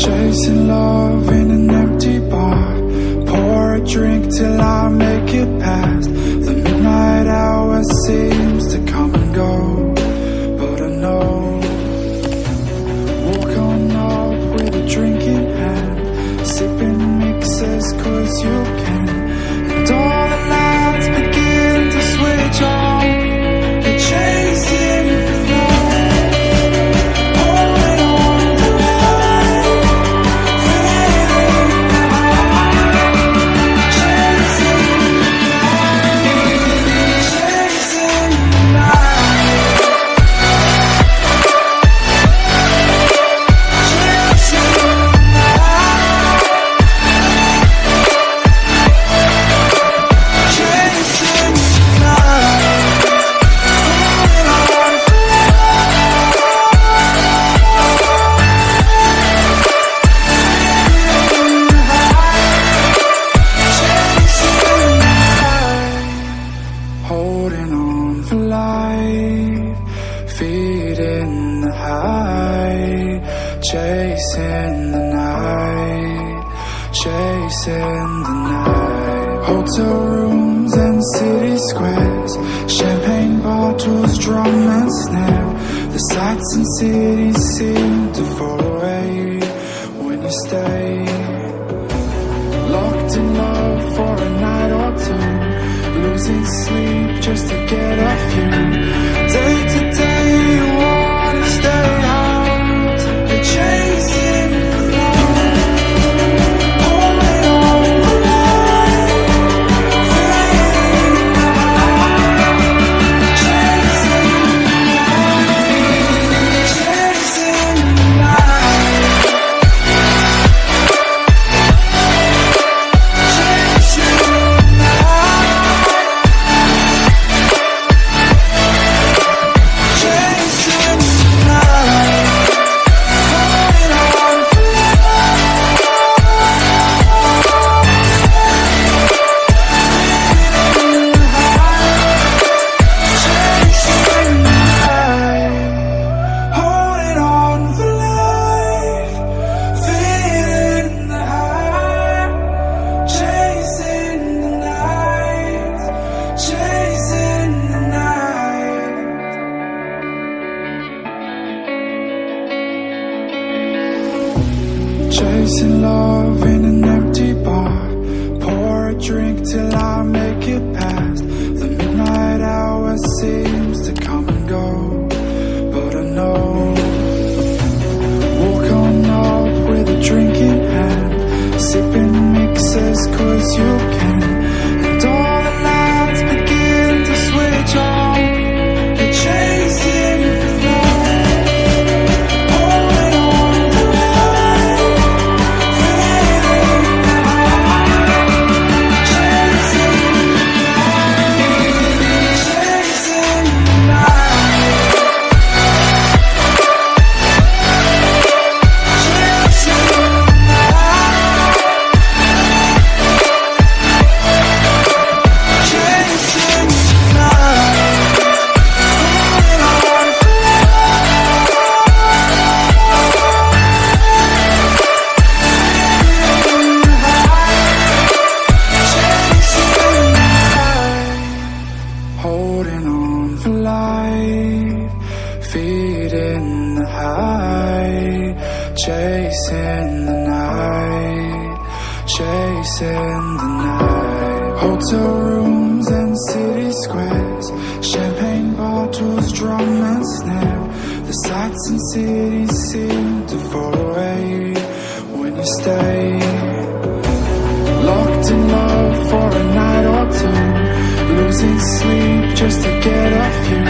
Chasing love in an empty bar. Pour a drink till I make it past. The midnight hour seems to come and go, but I know. Walk on up with a drink in hand, sipping mixes cause you can. And all the lights begin to switch on. You're chasing the light, holding on the light, feeling the high. Chasing the light, chasing the light, chasing the light, chasing the light, holding on for holding on for life, feeding the high, chasing the night, chasing the night. Hotel rooms and city squares, champagne bottles, drum and snare. The sights and cities seem to fall away when you stay. Locked in love for a night or two, losing sleep just to get off you. Day to day you wanna stay out. You're chasing the light, holding on for life, feeling the high. Chasing the light, chasing the light, chasing the light, chasing the light, holding on for life, feeling the high. Chasing the light, holding on for life, feeling the high. Chasing the night, chasing the night. Chasing love in an empty bar. Pour a drink till I make it past. The midnight hour seems to come and go, but I know. Walk on up with a drink in hand, sipping mixes cause you can. And all the lights begin to switch on. You're chasing the light, holding on for life, feeling the high. Chasing the light, chasing the night, chasing the light, chasing the night, holding on for life, feeling the high. Chasing the night, holding on for life, feeding the high, chasing the night, chasing the night. Hotel rooms and city squares, champagne bottles, drum and snare. The sights and cities seem to fall away when you stay. Locked in love for a night or two, losing sleep just to get off you.